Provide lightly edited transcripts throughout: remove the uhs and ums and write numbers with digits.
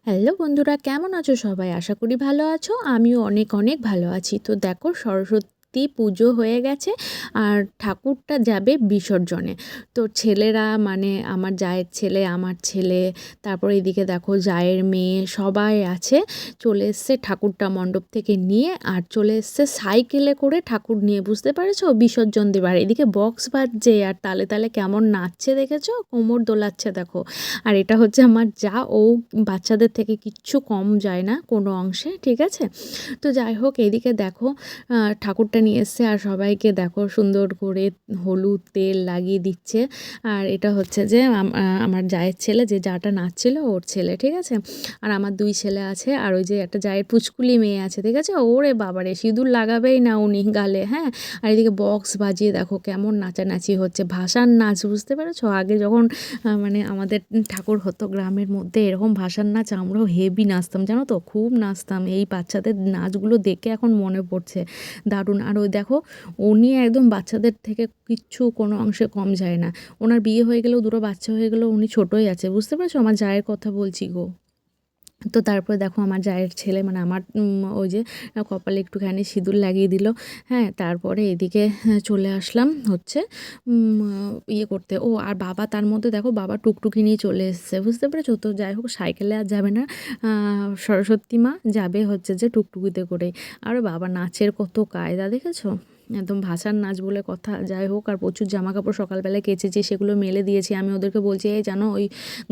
Hello বন্ধুরা, কেমন আছো সবাই? আশা করি ভালো আছো। আমিও অনেক অনেক ভালো আছি। তো দেখো, সরস্বতী পুজো হয়ে গেছে আর ঠাকুরটা যাবে বিসর্জনে। তো ছেলেরা, মানে আমার জায়ের ছেলে, আমার ছেলে, তারপরে এদিকে দেখো জায়ের মেয়ে, সবাই আছে। চলে এসছে ঠাকুরটা মণ্ডপ থেকে নিয়ে, আর চলে এসছে সাইকেলে করে ঠাকুর নিয়ে, বুঝতে পেরেছো, বিসর্জন দেবার। এদিকে বক্স বাজছে আর তালে তালে কেমন নাচছে দেখেছো, কোমর দোলাচ্ছে দেখো। আর এটা হচ্ছে আমার যা, ও বাচ্চাদের থেকে কিচ্ছু কম যায় না কোনো অংশে, ঠিক আছে। তো যাই হোক, এদিকে দেখো ঠাকুরটা নিয়ে এসছে আর সবাইকে দেখো সুন্দর করে হলুদ তেল লাগিয়ে দিচ্ছে। আর এটা হচ্ছে যে আমার জায়ের ছেলে, যে যাটা নাচছিল ওর ছেলে, ঠিক আছে। আর আমার দুই ছেলে আছে, আর ওই যে একটা জায়ের পুচকুলি মেয়ে আছে, ঠিক আছে। ওরে বাবারে, সিঁদুর লাগাবেই না উনি গালে, হ্যাঁ। আর এদিকে বক্স বাজিয়ে দেখো কেমন নাচানাচি হচ্ছে, ভাসান নাচ, বুঝতে পেরেছো। আগে যখন মানে আমাদের ঠাকুর হতো গ্রামের মধ্যে, এরকম ভাসান নাচ আমরাও হেভি নাচতাম, জানো তো, খুব নাচতাম। এই বাচ্চাদের নাচগুলো দেখে এখন মনে পড়ছে, দারুণ। আর ওই দেখো, উনি একদম বাচ্চাদের থেকে কিচ্ছু কোনো অংশে কম যায় না। ওনার বিয়ে হয়ে গেলেও, দুটো বাচ্চা হয়ে গেলেও উনি ছোটই আছে, বুঝতে পেরেছো। আমার জায়ের কথা বলছি গো। তো তারপরে দেখো আমার জায়ের ছেলে, মানে আমার ওই যে কপালে একটুখানি সিঁদুর লাগিয়ে দিল, হ্যাঁ। তারপরে এদিকে চলে আসলাম হচ্ছে ইয়ে করতে। ও আর বাবা, তার মধ্যে দেখো বাবা টুকটুকি নিয়ে চলে এসছে, বুঝতে পেরেছো। তো যাই হোক, সাইকেলে আর যাবে না, সরস্বতী মা যাবে হচ্ছে যে টুকটুকিতে করেই। আর বাবা নাচের কত কায়দা দেখেছো, একদম ভাসান নাচ বলে কথা। যাই হোক, আর প্রচুর জামা কাপড় সকালবেলায় কেচেছি, সেগুলো মেলে দিয়েছি। আমি ওদেরকে বলছি, এই জানো, ওই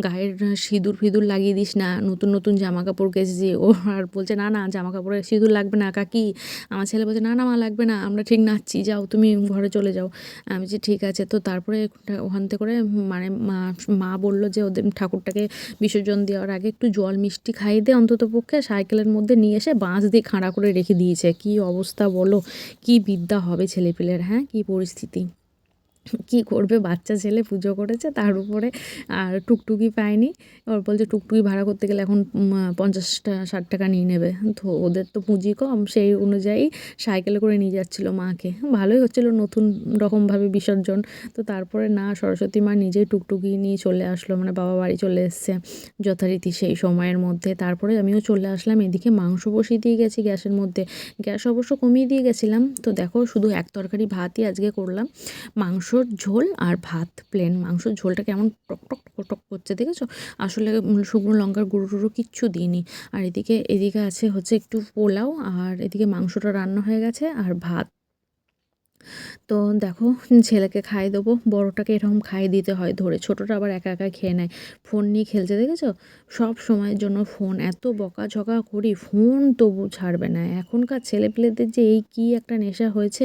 গায়ের সিঁদুর ফিঁদুর লাগিয়ে দিস না, নতুন নতুন জামা কাপড় কেচেছি। ও আর বলছে, না না, জামা কাপড়ে সিঁদুর লাগবে না কাকি। আমার ছেলে বলছে, না না মা, লাগবে না, আমরা ঠিক নাচছি, যাও তুমি ঘরে চলে যাও। আমি বলছি ঠিক আছে। তো তারপরে ওখান থেকে করে, মানে মা বললো যে ওদের ঠাকুরটাকে বিসর্জন দেওয়ার আগে একটু জল মিষ্টি খাইয়ে দে অন্তত পক্ষে। সাইকেলের মধ্যে নিয়ে এসে বাঁশ দিয়ে খাঁড়া করে রেখে দিয়েছে। কি অবস্থা বলো, কি বিদ্যা হবে ছেলেপিলের, হ্যাঁ, কি পরিস্থিতি। কি করবে, বাচ্চা ছেলে পুজো করেছে, তার উপরে আর টুকটুকি পায়নি। ওর বলছে টুকটুকি ভাড়া করতে গেলে এখন 50-60 টাকা নিয়ে নেবে। তো ওদের তো পুঁজি কম, সেই অনুযায়ী সাইকেলে করে নিয়ে যাচ্ছিলো মাকে। ভালোই হচ্ছিলো, নতুন রকমভাবে বিসর্জন। তো তারপরে না, সরস্বতী মা নিজেই টুকটুকি নিয়ে চলে আসলো, মানে বাবা বাড়ি চলে এসছে যথারীতি সেই সময়ের মধ্যে। তারপরে আমিও চলে আসলাম। এদিকে মাংস বসিয়ে দিয়ে গেছি গ্যাসের মধ্যে, গ্যাস অবশ্য কমিয়ে দিয়ে গেছিলাম। তো দেখো, শুধু এক তরকারি ভাতই আজকে করলাম, মাংসর ঝোল আর ভাত, প্লেন। মাংসর ঝোলটা কেমন টক টক টক টক করছে দেখেছো, আসলে শুকনো লঙ্কার গুঁড়ো টুড়ো কিচ্ছু দিইনি। আর এদিকে আছে হচ্ছে একটু পোলাও, আর এদিকে মাংসটা রান্না হয়ে গেছে, আর ভাত। তো দেখো, ছেলেকে খাইয়ে দেবো, বড়টাকে এরকম খাইয়ে দিতে হয় ধরে, ছোটোটা আবার একা একা খেয়ে নেয়। ফোন নিয়ে খেলছে দেখেছো, সব সময়ের জন্য ফোন। এত বকাঝকা করি, ফোন তবু ছাড়বে না। এখনকার ছেলেপিলেদের যে এই কী একটা নেশা হয়েছে,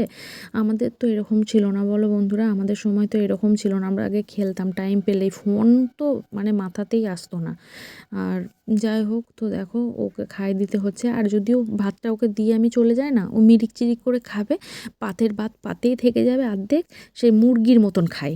আমাদের তো এরকম ছিল না, বলো বন্ধুরা। আমাদের সময় তো এরকম ছিল না, আমরা আগে খেলতাম টাইম পেলেই, ফোন তো মানে মাথাতেই আসতো না। আর যাই হোক, তো দেখো ওকে খাইয়ে দিতে হচ্ছে। আর যদিও ভাতটা ওকে দিয়ে আমি চলে যাই না, ও মিরিক চিরিক করে খাবে, পাতের ভাত পাতেই থেকে যাবে অর্ধেক, সেই মুরগির মতন খায়।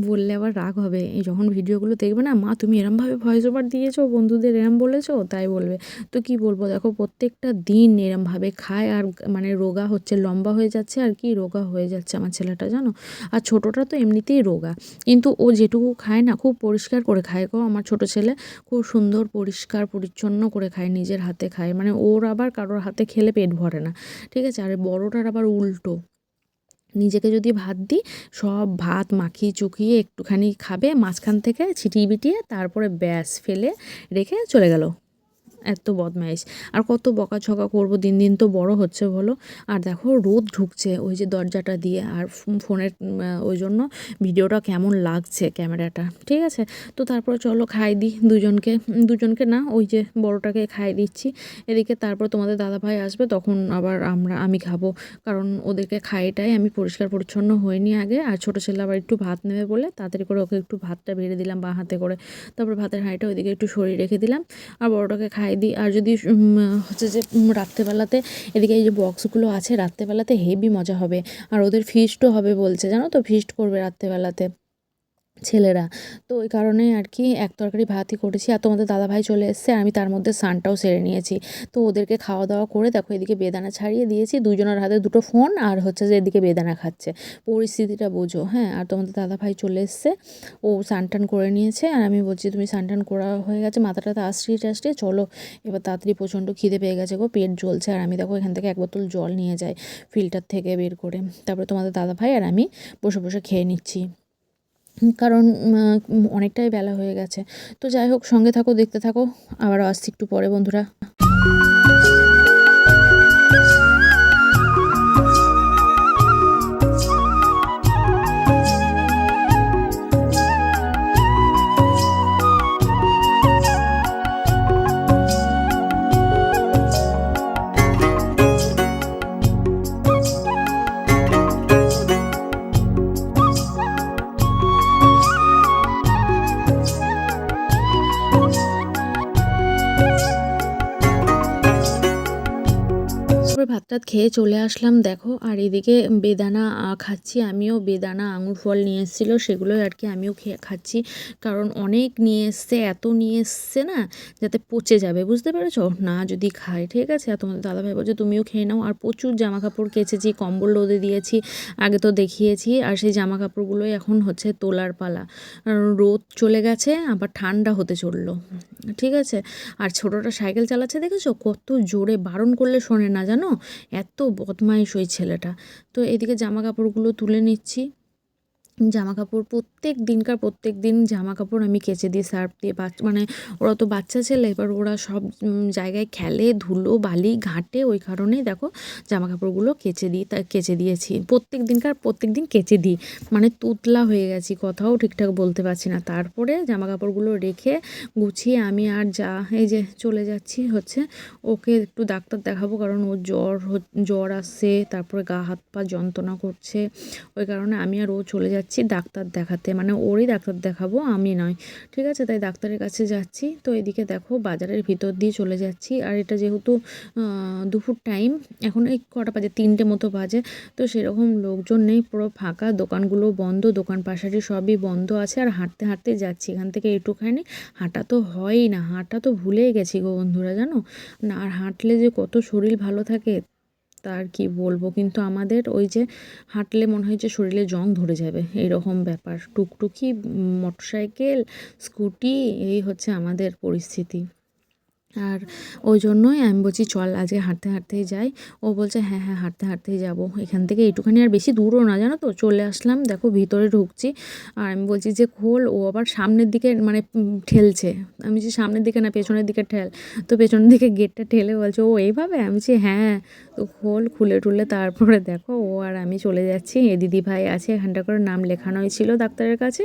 বললে আবার রাগ হবে, এই যখন ভিডিওগুলো দেখবে না, মা তুমি এরমভাবে ভয়েস ওভার দিয়েছো, বন্ধুদের এরম বলেছো, তাই বলবে। তো কি বলবো, দেখো প্রত্যেকটা দিন এরমভাবে খায়, আর মানে রোগা হচ্ছে, লম্বা হয়ে যাচ্ছে, আর কি রোগা হয়ে যাচ্ছে আমার ছেলেটা, জানো। আর ছোটোটা তো এমনিতেই রোগা, কিন্তু ও যেটুকু খায় না, খুব পরিষ্কার করে খায় গো আমার ছোটো ছেলে। খুব সুন্দর পরিষ্কার পরিচ্ছন্ন করে খায়, নিজের হাতে খায়, মানে ওর আবার কারোর হাতে খেলে পেট ভরে না, ঠিক আছে। আর বড়টার আবার উল্টো, নিজেকে যদি ভাত দিই, সব ভাত মাখিয়ে চুকিয়ে একটুখানি খাবে, মাঝখান থেকে ছিটিয়ে বিটিয়ে, তারপরে ব্যাস ফেলে রেখে চলে গেল। এত বদমাইশ। আর কত বকাঝকা করব, দিন দিন তো বড় হচ্ছে বলো। আর দেখো রোদ ঢুকছে ওই যে দরজাটা দিয়ে, আর ফোনের ওই জন্য ভিডিওটা কেমন লাগছে ক্যামেরাটা, ঠিক আছে। তো তারপর চলো খাই দিই দুজনকে, দুজনকে না, ওই যে বড়টাকে খাই দিচ্ছি। এদিকে তারপর তোমাদের দাদাভাই আসবে, তখন আবার আমি খাবো, কারণ ওদেরকে খাইটাই আমি পরিষ্কার পরিচ্ছন্ন হইনি আগে। আর ছোটো ছেলে আবার একটু ভাত নেবে বলে তাড়াতাড়ি করে ওকে একটু ভাতটা বেড়ে দিলাম বাঁ হাতে করে। তারপর ভাতের হাঁড়িটা ওইদিকে একটু সরিয়ে রেখে দিলাম, আর বড়টাকে খাই দিই। আর যদি হচ্ছে যে রাত্রেবেলাতে, এদিকে এই যে বক্সগুলো আছে, রাত্রেবেলাতে হেভি মজা হবে। আর ওদের ফিস্টও হবে বলছে, জানো তো, ফিস্ট করবে রাত্রেবেলাতে। ছেলেরা। তো ওই কারণে আর কি এক তরকারি ভাতই করেছি। আর তোমাদের দাদাভাই চলে এসছে, আর আমি তার মধ্যে স্নানটাও সেরে নিয়েছি। তো ওদেরকে খাওয়া দাওয়া করে দেখো এদিকে বেদানা ছাড়িয়ে দিয়েছি, দুজনের হাতে দুটো ফোন, আর হচ্ছে যে এদিকে বেদানা খাচ্ছে। পরিস্থিতিটা বোঝো, হ্যাঁ। আর তোমাদের দাদাভাই চলে এসছে, ও স্নান টান করে নিয়েছে, আর আমি বলছি তুমি স্নান টান করা হয়ে গেছে, মাথাটাতে আশ্রিয়ে টাশ্রিয়ে চলো এবার তাড়াতাড়ি, প্রচণ্ড খিদে পেয়ে গেছে গো, পেট জ্বলছে। আর আমি দেখো এখান থেকে এক বোতল জল নিয়ে যাই ফিল্টার থেকে বের করে, তারপরে তোমাদের দাদাভাই আর আমি বসে বসে খেয়ে নিচ্ছি, কারণ অনেকটাই বেলা হয়ে গেছে। তো যাই হোক, সঙ্গে থাকো, দেখতে থাকো, আবারও আসছি একটু পরে বন্ধুরা। তারপরে ভাত টাত খেয়ে চলে আসলাম দেখো, আর এদিকে বেদানা খাচ্ছি আমিও। বেদানা আঙুর ফল নিয়ে এসেছিলো, সেগুলোই আর কি আমিও খাচ্ছি, কারণ অনেক নিয়ে এসছে, এত নিয়ে এসছে না যাতে পচে যাবে, বুঝতে পেরেছো না যদি খাই, ঠিক আছে। আর তোমাদের দাদাভাই বলছে তুমিও খেয়ে নাও। আর প্রচুর জামা কাপড় কেচেছি, কম্বল রোদে দিয়েছি, আগে তো দেখিয়েছি। আর সেই জামা কাপড়গুলোই এখন হচ্ছে তোলার পালা, রোদ চলে গেছে, আবার ঠান্ডা হতে চললো, ঠিক আছে। আর ছোটোটা সাইকেল চালাচ্ছে দেখেছো, কত জোরে, বারণ করলে শোনে না জানো, এত বদমাইশ ওই ছেলেটা। তো এদিকে জামা কাপড়গুলো তুলে নিচ্ছি। জামা কাপড় প্রত্যেক দিন জামা কাপড় আমি কেচে দিই সার্ফ দিয়ে, মানে ওরা তো বাচ্চা ছেলে, এবার ওরা সব জায়গায় খেলে, ধুলো বালি ঘাটে, ওই কারণেই দেখো জামা কাপড়গুলো কেচে দিয়েছি প্রত্যেক দিন কেচে দিই, মানে তুতলা হয়ে গেছি, কথাও ঠিকঠাক বলতে পারছি না। তারপরে জামা কাপড়গুলো রেখে গুছিয়ে আমি আর এই যে চলে যাচ্ছি হচ্ছে ওকে একটু ডাক্তার দেখাবো, কারণ ওর জ্বর আসছে, তারপরে গা হাত পা যন্ত্রণা করছে, ওই কারণে আমি আর ও চলে যাচ্ছি ডাক্তার দেখাতে, মানে ওরই ডাক্তার দেখাবো, আমি নয়, ঠিক আছে। তাই ডাক্তারের কাছে যাচ্ছি। তো এদিকে দেখো বাজারের ভিতর দিয়ে চলে যাচ্ছি, আর এটা যেহেতু দুপুর টাইম, এখন এই কটা বাজে, 3টে মতো বাজে, তো সেরকম লোকজন নেই, পুরো ফাঁকা, দোকানগুলো বন্ধ, দোকান পাশারি সবই বন্ধ আছে। আর হাঁটতে হাঁটতে যাচ্ছি, এখান থেকে একটুখানি হাঁটা তো হয়ই না, হাঁটা তো ভুলেই গেছি গো বন্ধুরা, জানো না। আর হাঁটলে যে কত শরীর ভালো থাকে তার কি বলবো, কিন্তু আমাদের ওই যে হাঁটলে মনে হয় যে শরীরে জং ধরে যাবে, এইরকম ব্যাপার। টুকটুকি, মোটরসাইকেল, স্কুটি, এই হচ্ছে আমাদের পরিস্থিতি। আর ওই জন্যই আমি বলছি চল আজকে হাঁটতে হাঁটতেই যাই। ও বলছে হ্যাঁ হ্যাঁ হাঁটতে হাঁটতেই যাবো, এখান থেকে একটুখানি, আর বেশি দূরও না জানো তো। চলে আসলাম দেখো, ভিতরে ঢুকছি, আর আমি বলছি যে খোল, ও আবার সামনের দিকে মানে ঠেলছে, আমি যে সামনের দিকে না পেছনের দিকে ঠেল, তো পেছনের দিকে গেটটা ঠেলে বলছে ও এইভাবে, আমি বলছি হ্যাঁ। তো খোল, খুলে টুলে তারপরে দেখো ও আর আমি চলে যাচ্ছি। এ দিদিভাই আছে, এখানটা করে নাম লেখানোই ছিল ডাক্তারের কাছে।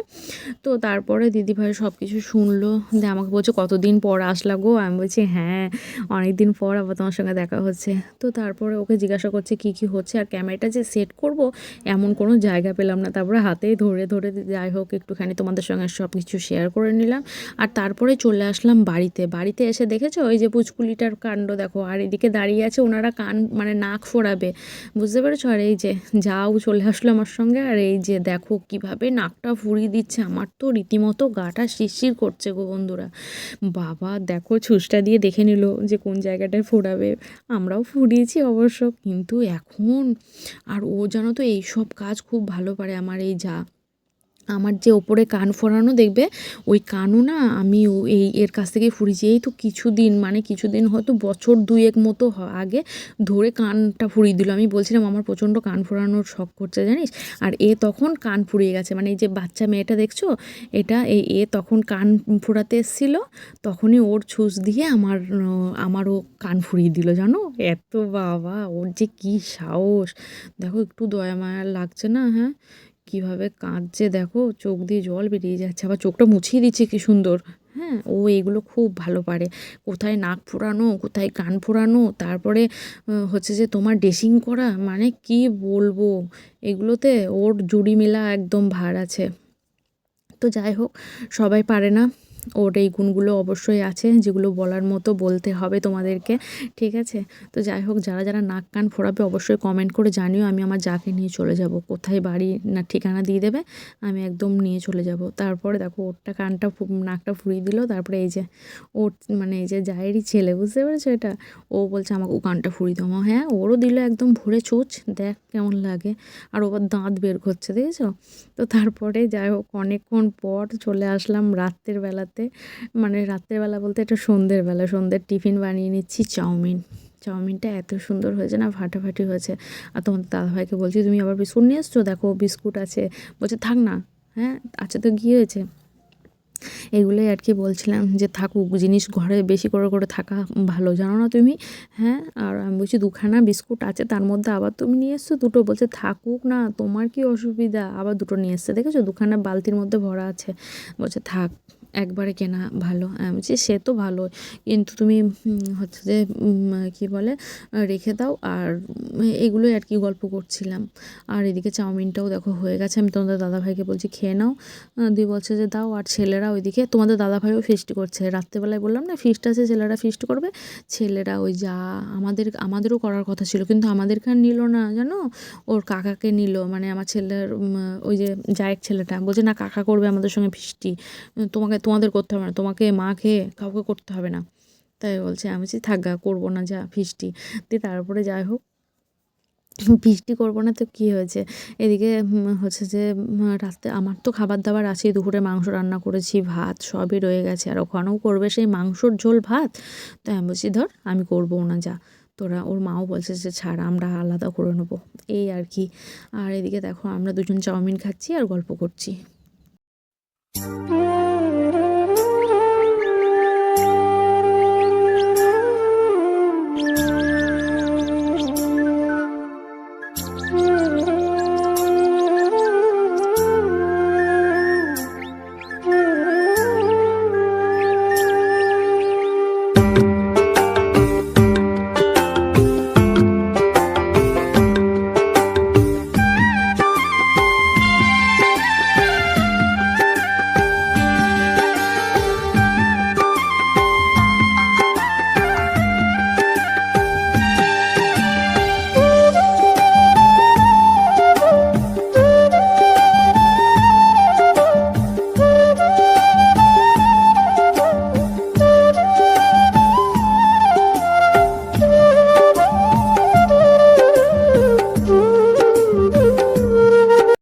তো তারপরে দিদিভাই সব কিছু শুনলো, দিয়ে আমাকে বলছে কতদিন পর আসলা গো, আমি বলছি হ্যাঁ অনেক দিন পর আবার তোমার সঙ্গে দেখা হচ্ছে। তো তারপরে ওকে জিজ্ঞাসা করছে কী কী হচ্ছে, আর ক্যামেরাটা যে সেট করব এমন কোনো জায়গা পেলাম না, তারপরে হাতেই ধরে ধরে যাই হোক একটুখানি তোমাদের সঙ্গে সব কিছু শেয়ার করে নিলাম। আর তারপরে চলে আসলাম বাড়িতে এসে দেখেছো ওই যে পুচকুলিটার কাণ্ড দেখো, আর এদিকে দাঁড়িয়ে আছে, ওনারা কান মানে নাক ফোড়াবে, বুঝতে পেরেছো। আর এই যে যাও চলে আসলো আমার সঙ্গে, আর এই যে দেখো কিভাবে নাকটা ফুরিয়ে দিচ্ছে, আমার তো রীতিমতো গাটা শিরশির করছে গো বন্ধুরা। বাবা দেখো ছুঁচটা দিয়ে দেখে নিল যে কোন জায়গাটায় ফোড়াবে, আমরাও ফুরিয়েছি অবশ্য, কিন্তু এখন আর ও জানো তো এইসব কাজ খুব ভালো পারে, আমার এই আমার যে ওপরে কান ফোড়ানো দেখবে, ওই কানও না আমি এর কাছ থেকে ফুরিয়েছি। এই তো কিছুদিন হয়তো বছর 2 মতো আগে ধরে কানটা ফুরিয়ে দিল। আমি বলছিলাম আমার প্রচণ্ড কান ফোড়ানোর শখ করছে জানিস, আর তখন কান ফুরিয়ে গেছে, মানে এই যে বাচ্চা মেয়েটা দেখছো, এটা তখন কান ফোড়াতে এসেছিলো, তখনই ওর ছুঁচ দিয়ে আমারও কান ফুরিয়ে দিল জানো। এত বাবা ওর যে কী সাহস, দেখো একটু দয়া মায়া লাগছে না, হ্যাঁ কীভাবে কাঁদছে দেখো, চোখ দিয়ে জল বেরিয়ে যাচ্ছে, আবার চোখটা মুছিয়ে দিচ্ছে কী সুন্দর। হ্যাঁ ও এগুলো খুব ভালো পারে, কোথায় নাক ফোড়ানো, কোথায় কান ফোড়ানো, তারপরে হচ্ছে যে তোমার ড্রেসিং করা, মানে কি বলবো, এগুলোতে ওর জুড়ি মেলা একদম ভার আছে। তো যাই হোক, সবাই পারে না, ওর এই গুণগুলো অবশ্যই আছে যেগুলো বলার মতো, বলতে হবে তোমাদেরকে, ঠিক আছে? তো যাই হোক, যারা যারা নাক কান ফোড়াবে অবশ্যই কমেন্ট করে জানিও, আমি আমার যাকে নিয়ে চলে যাব। কোথায় বাড়ি না ঠিকানা দিয়ে দেবে, আমি একদম নিয়ে চলে যাব। তারপরে দেখো ওরটা কানটা নাকটা ফুরিয়ে দিল। তারপরে এই যে ওর মানে এই যে জায়েরই ছেলে, বুঝতে পেরেছো এটা? ও বলছে আমাকে ও কানটা ফুরিয়ে দাও। হ্যাঁ, ওরও দিল একদম ভরে চুচ, দেখ কেমন লাগে। আর ওর দাঁত বের করছে, দেখেছো? তো তারপরে যাই হোক, অনেকক্ষণ পর চলে আসলাম রাত্রের বেলাতে, মানে রাত্রের বেলা বলতে এটা সন্ধ্যের বেলা। সন্ধ্যের টিফিন বানিয়ে নিচ্ছি চাউমিনটা এত সুন্দর হয়েছে না, ফাটাফাটি হয়েছে। আর তোমাদের দাদাভাইকে বলছি তুমি আবার বিস্কুট নিয়ে এসছো, দেখো বিস্কুট আছে। বলছে থাক না, হ্যাঁ আচ্ছা তো কী হয়েছে। এগুলোই আর কি বলছিলাম যে থাকুক, জিনিস ঘরে বেশি করে করে থাকা ভালো, জানো না তুমি? হ্যাঁ, আর আমি বলছি দুখানা বিস্কুট আছে, তার মধ্যে আবার তুমি নিয়ে এসছো দুটো। বলছে থাকুক না, তোমার কি অসুবিধা, আবার দুটো নিয়ে এসছে, দেখেছো দুখানা বালতির মধ্যে ভরা আছে। বলছে থাক, একবারে কেনা ভালো। আমি বলছি সে তো ভালো, কিন্তু তুমি হচ্ছে যে কী বলে রেখে দাও। আর এগুলোই আর কি গল্প করছিলাম। আর এদিকে চাউমিনটাও দেখো হয়ে গেছে, আমি তোমাদের দাদাভাইকে বলছি খেয়ে নাও। দিয়ে বলছে যে দাও। আর ছেলেরা ওইদিকে তোমাদের দাদাভাইও ফিস্ট করছে, রাত্রেবেলায় বললাম না ফিস্ট আছে, ছেলেরা ফিস্ট করবে। ছেলেরা ওই যা আমাদেরও করার কথা ছিল, কিন্তু আমাদেরকে আর নিল না, জানো? ওর কাকাকে নিল, মানে আমার ছেলের ওই যে জায়ের ছেলেটা বলছে না কাকা করবে আমাদের সঙ্গে ফিস্টি, তোমাদের করতে হবে না, তোমাকে মাকে কাউকে করতে হবে না। তাই বলছে, আমি বলছি থাক গা, করবো না যা ফিস্টি। দিয়ে তারপরে যাই হোক, ফিস্টি করবো না তো কী হয়েছে, এদিকে হচ্ছে যে রাতে আমার তো খাবার দাবার আছে, দুপুরে মাংস রান্না করেছি, ভাত সবই রয়ে গেছে, আর ওখানেও করবে সেই মাংসর ঝোল ভাত। তো আমি বলছি ধর আমি করবো না যা, তোরা। ওর মাও বলছে যে ছাড়, আমরা আলাদা করে নেবো, এই আর কি। আর এদিকে দেখো আমরা দুজন চাউমিন খাচ্ছি আর গল্প করছি।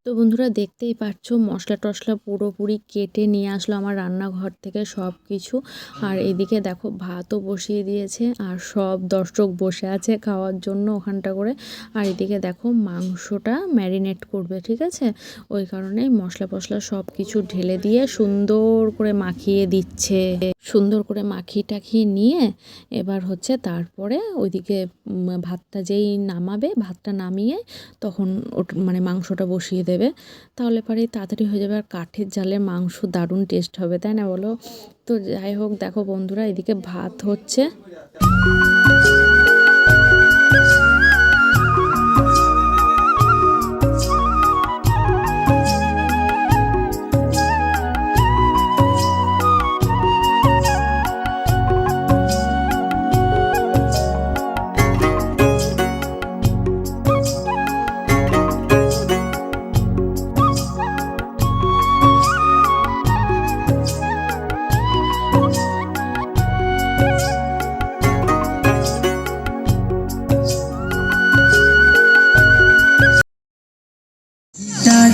তো বন্ধুরা দেখতেই পাচ্ছ মশলা টশলা পুরোপুরি কেটে নিয়ে আসলো আমার রান্নাঘর থেকে সব কিছু। আর এদিকে দেখো ভাতও বসিয়ে দিয়েছে, আর সব দর্শক বসে আছে খাওয়ার জন্য ওখানটা করে। আর এদিকে দেখো মাংসটা ম্যারিনেট করবে, ঠিক আছে? ওই কারণে মশলা ফসলা সব কিছু ঢেলে দিয়ে সুন্দর করে মাখিয়ে দিচ্ছে। সুন্দর করে মাখিয়ে টাখিয়ে নিয়ে এবার হচ্ছে তারপরে ওইদিকে ভাতটা যেই নামাবে, ভাতটা নামিয়ে তখন মানে মাংসটা বসিয়ে দেবে, তাহলে পরে তাড়াতাড়ি হয়ে যাবে। আর কাঠের জালে মাংস দারুণ টেস্ট হবে, তাই না বলো? তো যাই হোক দেখো বন্ধুরা, এদিকে ভাত হচ্ছে।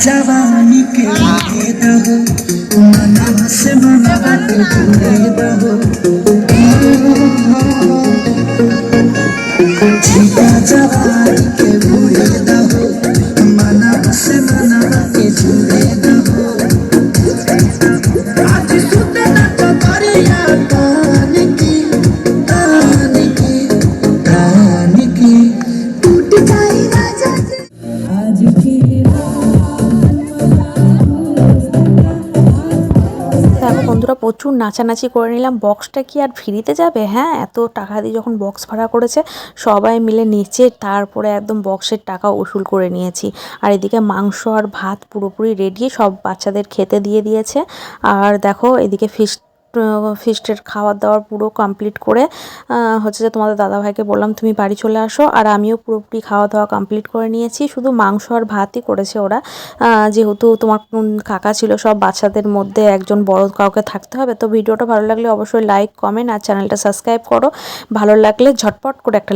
जवानी के दे दहो मना से मना के दे दहो जीता जवानी के दे दहो मना से मना के दे दहो आज सुते ना तो करिया तान की टूट जाए राजा आज की দেখো বন্ধুরা প্রচুর নাচানাচি করে নিলাম। বক্সটা কি আর ফ্রিতে যাবে? হ্যাঁ, এত টাকা দিয়ে যখন বক্স ভাড়া করেছে সবাই মিলে নেচে তারপরে একদম বক্সের টাকা উসুল করে নিয়েছি। আর এদিকে মাংস আর ভাত পুরোপুরি রেডি, সব বাচ্চাদের খেতে দিয়ে দিয়েছে। আর দেখো এদিকে ফিশ ফিস্টের খাবার দাবার পুরো কমপ্লিট করে হচ্ছে যে তোমাদের দাদাভাইকে বললাম তুমি বাড়ি চলে আসো, আর আমিও পুরোপুরি খাওয়া দাওয়া কমপ্লিট করে নিয়েছি। শুধু মাংস আর ভাতই করেছে ওরা, যেহেতু তোমার কাকা ছিল, সব বাচ্চাদের মধ্যে একজন বড় কাউকে থাকতে হবে। তো ভিডিওটা ভালো লাগলে অবশ্যই লাইক, কমেন্ট আর চ্যানেলটা সাবস্ক্রাইব করো। ভালো লাগলে ঝটপট করে একটা